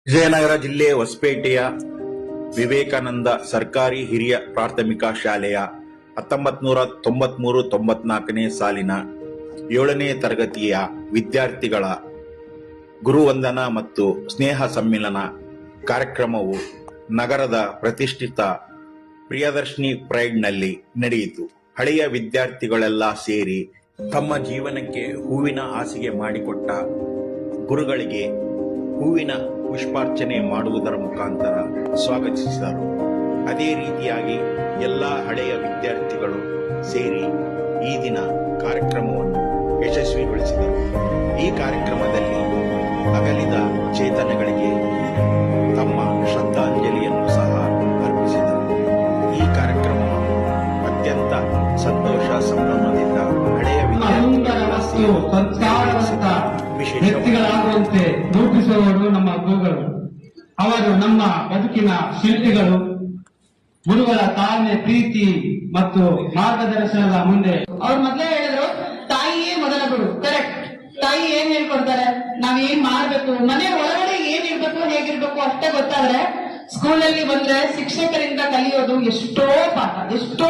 ವಿಜಯನಗರ ಜಿಲ್ಲೆ ಹೊಸಪೇಟೆಯ ವಿವೇಕಾನಂದ ಸರ್ಕಾರಿ ಹಿರಿಯ ಪ್ರಾಥಮಿಕ ಶಾಲೆಯ 1993-94ನೇ ಸಾಲಿನ 7ನೇ ತರಗತಿಯ ವಿದ್ಯಾರ್ಥಿಗಳ ಗುರುವಂದನಾ ಮತ್ತು ಸ್ನೇಹ ಸಮ್ಮಿಲನ ಕಾರ್ಯಕ್ರಮವು ನಗರದ ಪ್ರತಿಷ್ಠಿತ ಪ್ರಿಯದರ್ಶಿನಿ ಪ್ರೈಡ್ನಲ್ಲಿ ನಡೆಯಿತು. ಹಳೆಯ ವಿದ್ಯಾರ್ಥಿಗಳೆಲ್ಲ ಸೇರಿ ತಮ್ಮ ಜೀವನಕ್ಕೆ ಹೂವಿನ ಹಾಸಿಗೆ ಮಾಡಿಕೊಟ್ಟ ಗುರುಗಳಿಗೆ ಹೂವಿನ ಪುಷ್ಪಾರ್ಚನೆ ಮಾಡುವುದರ ಮುಖಾಂತರ ಸ್ವಾಗತಿಸಿದರು. ಅದೇ ರೀತಿಯಾಗಿ ಎಲ್ಲ ಹಳೆಯ ವಿದ್ಯಾರ್ಥಿಗಳು ಸೇರಿ ಈ ದಿನ ಕಾರ್ಯಕ್ರಮವನ್ನು ಯಶಸ್ವಿಗೊಳಿಸಿದರು. ಈ ಕಾರ್ಯಕ್ರಮದಲ್ಲಿ ಅಗಲಿದ ಚೇತನಗಳಿಗೆ ತಮ್ಮ ಶ್ರದ್ಧಾಂಜಲಿಯನ್ನು ಸಹ ಅರ್ಪಿಸಿದರು. ಈ ಕಾರ್ಯಕ್ರಮವನ್ನು ಅತ್ಯಂತ ಸಂತೋಷ ಸಂಭ್ರಮದಿಂದ ಹಳೆಯ ವ್ಯಕ್ತಿಗಳಾಗುವಂತೆ ರೂಪಿಸುವವರು ನಮ್ಮ ಗುರುಗಳು. ಅವರು ನಮ್ಮ ಬದುಕಿನ ಶಿಲ್ಪಿಗಳು. ಗುರುಗಳ ತಾಳ್ಮೆ, ಪ್ರೀತಿ ಮತ್ತು ಮಾರ್ಗದರ್ಶನದ ಮುಂದೆ ಅವ್ರು ಮೊದಲೇ ಹೇಳಿದ್ರು, ತಾಯಿಯೇ ಮೊದಲ ಗುರು. ಕರೆಕ್ಟ್. ತಾಯಿ ಏನ್ ಹೇಳ್ಕೊಡ್ತಾರೆ, ನಾವ್ ಏನ್ ಮಾಡ್ಬೇಕು, ಮನೆ ಒಳಗಡೆ ಏನ್ ಇರ್ಬೇಕು, ಹೇಗಿರ್ಬೇಕು ಅಷ್ಟೇ ಗೊತ್ತಾದ್ರೆ ಸ್ಕೂಲಲ್ಲಿ ಬಂದ್ರೆ ಶಿಕ್ಷಕರಿಂದ ಕಲಿಯೋದು ಎಷ್ಟೋ ಪಾಠ, ಎಷ್ಟೋ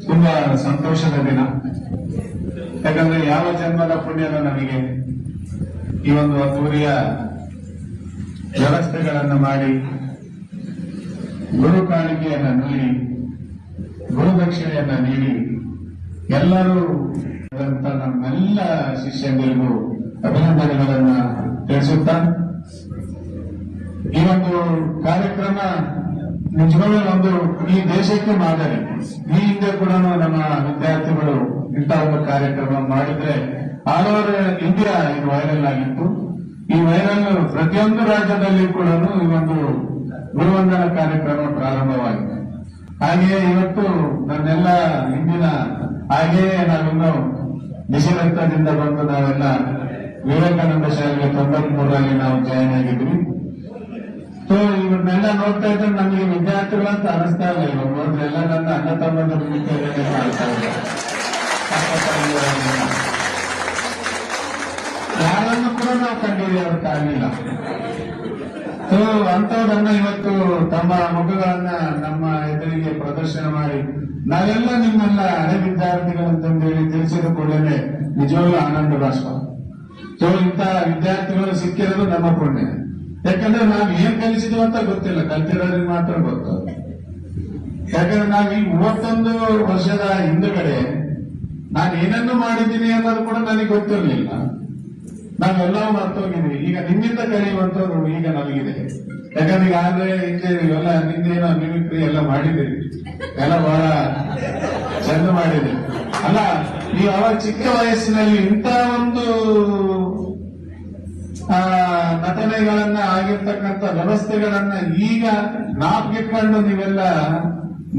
ತುಂಬಾ ಸಂತೋಷದ ದಿನ. ಯಾಕಂದ್ರೆ ಯಾವ ಜನ್ಮದ ಪುಣ್ಯದ ನಮಗೆ ಈ ಒಂದು ಅದ್ದೂರಿಯ ವ್ಯವಸ್ಥೆಗಳನ್ನು ಮಾಡಿ ಗುರು ಕಾಣಿಕೆಯನ್ನ ನೀಡಿ ಗುರುದಕ್ಷಿಣೆಯನ್ನ ನೀಡಿ ಎಲ್ಲರೂ ನಮ್ಮೆಲ್ಲ ಶಿಷ್ಯಂದಿರಿಗೂ ಅಭಿನಂದನೆಗಳನ್ನ ತಿಳಿಸುತ್ತಾ ಈ ಒಂದು ಕಾರ್ಯಕ್ರಮ ನಿಜವಾಗ್ಲೂ ಒಂದು ಈ ದೇಶಕ್ಕೆ ಮಾದರಿ. ಈ ಹಿಂದೆ ಕೂಡ ನಮ್ಮ ವಿದ್ಯಾರ್ಥಿಗಳು ಇಂತಹ ಒಂದು ಕಾರ್ಯಕ್ರಮ ಮಾಡಿದ್ರೆ ಆಲ್ ಓವರ್ ಇಂಡಿಯಾ ಇದು ವೈರಲ್ ಆಗಿತ್ತು. ಈ ವೈರಲ್ ಪ್ರತಿಯೊಂದು ರಾಜ್ಯದಲ್ಲಿ ಕೂಡ ಈ ಒಂದು ಗುರುವಂದನಾ ಕಾರ್ಯಕ್ರಮ ಪ್ರಾರಂಭವಾಗಿದೆ. ಹಾಗೆಯೇ ಇವತ್ತು ನನ್ನೆಲ್ಲ ಹಿಂದಿನ ಹಾಗೆಯೇ ನಾವಿನ್ನು ಬಿಸಿ ರಕ್ತದಿಂದ ಬಂದು ನಾವೆಲ್ಲ ವಿವೇಕಾನಂದ ಶಾಲೆಗೆ 93ರಲ್ಲಿ ನಾವು ಜಾಯಿನ್ ಆಗಿದ್ವಿ. ಸೊ ಇವನ್ನೆಲ್ಲ ನೋಡ್ತಾ ಇದ್ರೆ ನಮಗೆ ವಿದ್ಯಾರ್ಥಿಗಳು ಅಂತ ಅನಿಸ್ತಾ ಇಲ್ಲ. ಇವಾಗ ನೋಡಿದ್ರೆ ಎಲ್ಲ ನನ್ನ ಅಣ್ಣ ತಮ್ಮಂದಿರ ಮಾಡ್ತಾ ಇಲ್ಲ. ಯಾರನ್ನು ಕೂಡ ನಾವು ಕಂಡುಹಿಡಿಯೋದಕ್ಕಾಗಲಿಲ್ಲ. ಸೊ ಅಂಥವ್ರನ್ನ ಇವತ್ತು ತಮ್ಮ ಮುಖಗಳನ್ನ ನಮ್ಮ ಎದುರಿಗೆ ಪ್ರದರ್ಶನ ಮಾಡಿ ನಾವೆಲ್ಲ ನಿಮ್ಮೆಲ್ಲ ಹಳೆ ವಿದ್ಯಾರ್ಥಿಗಳಂತಂದೇಳಿ ತಿಳಿಸಿದ ಕೂಡಲೇ ನಿಜವಾಗ್ಲೂ ಆನಂದ ಬಾಷ್ಪ. ಸೊ ಇಂಥ ವಿದ್ಯಾರ್ಥಿಗಳು ಸಿಕ್ಕಿರೋದು ನಮ್ಮ ಪುಣ್ಯ. ಯಾಕಂದ್ರೆ ನಾವು ಏನ್ ಕಲಿಸಿದ್ವಿ ಅಂತ ಗೊತ್ತಿಲ್ಲ, ಕಲ್ತಿರೋರಿಗೆ ಮಾತ್ರ ಗೊತ್ತು. ಯಾಕಂದ್ರೆ ನಾವು ಈ 31 ವರ್ಷದ ಹಿಂದುಗಡೆ ನಾನು ಏನನ್ನು ಮಾಡಿದ್ದೀನಿ ಅನ್ನೋದು ಕೂಡ ನನಗೆ ಗೊತ್ತಿರಲಿಲ್ಲ. ನಾವೆಲ್ಲವೂ ಮರ್ತೋಗಿದ್ವಿ. ಈಗ ನಿಮ್ಮಿಂದ ಕಲಿಯುವಂಥದ್ದು ಈಗ ನಮಗಿದೆ. ಯಾಕಂದ್ರೆ ಈಗಾಗಲೇ ಹಿಂದೆ ಇವೆಲ್ಲ ನಿಂದೇನೋ ಮಿಮಿಕ್ರಿ ಎಲ್ಲ ಮಾಡಿದ್ದೀರಿ, ಎಲ್ಲ ಬಹಳ ಚಂದ ಮಾಡಿದೆ ಅಲ್ಲ. ನೀವು ಅವಾಗ ಚಿಕ್ಕ ವಯಸ್ಸಿನಲ್ಲಿ ಇಂಥ ಒಂದು ನಟನೆಗಳನ್ನ ಆಗಿರ್ತಕ್ಕಂಥ ವ್ಯವಸ್ಥೆಗಳನ್ನ ಈಗ ಜ್ಞಾಪಕಿಟ್ಕೊಂಡು ನೀವೆಲ್ಲ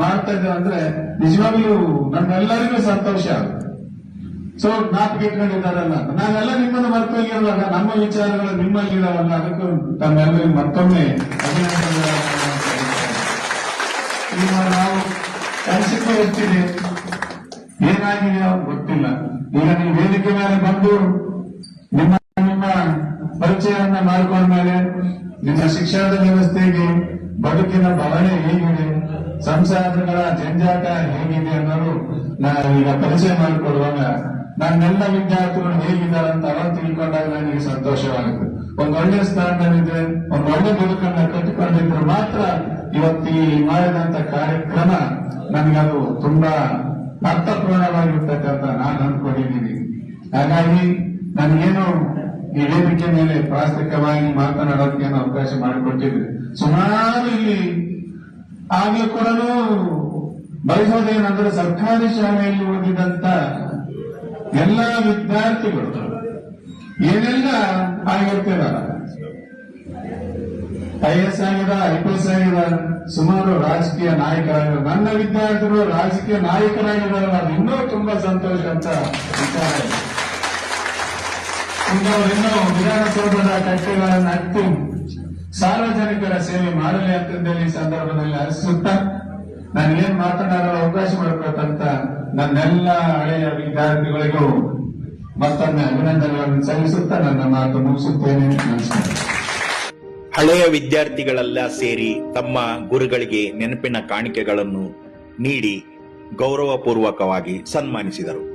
ಮಾಡ್ತಾ ಇದ್ದೀರ ಅಂದ್ರೆ ನಿಜವಾಗ್ಲೂ ನಮ್ಮೆಲ್ಲರಿಗೂ ಸಂತೋಷ ಆಗುತ್ತೆ. ಸೊ ಜ್ಞಾಪಕಿಟ್ಕೊಂಡಿದ್ದಾರಲ್ಲ, ನಾವೆಲ್ಲ ನಿಮ್ಮನ್ನು ಮರ್ತೋಗಿರುವಾಗ ನಮ್ಮ ವಿಚಾರಗಳು ನಿಮ್ಮಲ್ಲಿದಾವಲ್ಲ, ಅದಕ್ಕೂ ತಮ್ಮೆಲ್ಲರಿಗೂ ಮತ್ತೊಮ್ಮೆ ಈಗ ನಾವು ಕೆಲಸಕ್ಕೆ ಹೋಗ್ತೀವಿ, ಏನಾಗಿದೆಯೋ ಗೊತ್ತಿಲ್ಲ. ಈಗ ನೀವು ವೇದಿಕೆ ಮೇಲೆ ಬಂದು ನಿಮ್ಮ ಪರಿಚಯವನ್ನ ಮಾಡಿಕೊಂಡ್ಮೇಲೆ ನಿಮ್ಮ ಶಿಕ್ಷಣದ ವ್ಯವಸ್ಥೆಗೆ ಬದುಕಿನ ಭಾವನೆ ಹೇಗಿದೆ, ಸಂಸಾರಗಳ ಜಂಜಾಟ ಹೇಗಿದೆ ಅನ್ನೋದು ಈಗ ಪರಿಚಯ ಮಾಡಿಕೊಡುವಾಗ ನನ್ನೆಲ್ಲ ವಿದ್ಯಾರ್ಥಿಗಳು ಹೇಗಿದ್ದಾರೆ ಅಂತ ಅವಾಗ ತಿಳ್ಕೊಂಡಾಗ ನನಗೆ ಸಂತೋಷವಾಗುತ್ತೆ. ಒಂದು ಒಳ್ಳೆ ಸ್ಥಾನದಲ್ಲಿದ್ರೆ, ಒಂದು ಒಳ್ಳೆ ಬದುಕನ್ನ ಕಟ್ಟಿಕೊಂಡಿದ್ರೆ ಮಾತ್ರ ಇವತ್ತು ಈ ಮಾಡಿದಂತ ಕಾರ್ಯಕ್ರಮ ನನಗದು ತುಂಬಾ ಅರ್ಥಪೂರ್ಣವಾಗಿರ್ತಕ್ಕಂಥ ನಾನು ಅಂದ್ಕೊಂಡಿದ್ದೀನಿ. ಹಾಗಾಗಿ ನನಗೇನು ಈ ವೇದಿಕೆ ಮೇಲೆ ಪ್ರಾಸ್ತಿಕವಾಗಿ ಮಾತನಾಡೋದಕ್ಕೆ ಅವಕಾಶ ಮಾಡಿಕೊಟ್ಟಿದ್ವಿ. ಸುಮಾರು ಇಲ್ಲಿ ಆಗ್ಲೂ ಕೂಡ ಬಯಸೋದೇನಂದ್ರೆ ಸರ್ಕಾರಿ ಶಾಲೆಯಲ್ಲಿ ಓದಿದಂತ ಎಲ್ಲ ವಿದ್ಯಾರ್ಥಿಗಳು ಏನೆಲ್ಲ ಆಗಿರ್ತೀರ IAS ಆಗಿದೆ, IPS ಆಗಿದೆ, ಸುಮಾರು ರಾಜಕೀಯ ನಾಯಕರಾಗಿದ್ದಾರೆ. ನನ್ನ ವಿದ್ಯಾರ್ಥಿಗಳು ರಾಜಕೀಯ ನಾಯಕರಾಗಿದ್ದಾರಲ್ಲ, ಅದು ಇನ್ನೂ ತುಂಬಾ ಸಂತೋಷ ಅಂತ ವಿಚಾರ ಇದೆ. ಇನ್ನೂ ವಿಧಾನಸೌಧದ ಕಟ್ಟೆಗಳನ್ನು ಹತ್ತಿ ಸಾರ್ವಜನಿಕರ ಸೇವೆ ಮಾಡಲಿ ಅಂತಂದೇಳಿ ಈ ಸಂದರ್ಭದಲ್ಲಿ ಹರಿಸುತ್ತಾ ನನಗೇನ್ ಮಾತನಾಡಲು ಅವಕಾಶ ಮಾಡಿಕೊಟ್ಟಂತ ನನ್ನೆಲ್ಲ ಹಳೆಯ ವಿದ್ಯಾರ್ಥಿಗಳಿಗೂ ಮತ್ತೊಮ್ಮೆ ಅಭಿನಂದನೆಗಳನ್ನು ಸಲ್ಲಿಸುತ್ತಾ ನನ್ನ ಮಾತು ಮುಗಿಸುತ್ತೇನೆ. ನಮಸ್ಕಾರ. ಹಳೆಯ ವಿದ್ಯಾರ್ಥಿಗಳೆಲ್ಲ ಸೇರಿ ತಮ್ಮ ಗುರುಗಳಿಗೆ ನೆನಪಿನ ಕಾಣಿಕೆಗಳನ್ನು ನೀಡಿ ಗೌರವಪೂರ್ವಕವಾಗಿ ಸನ್ಮಾನಿಸಿದರು.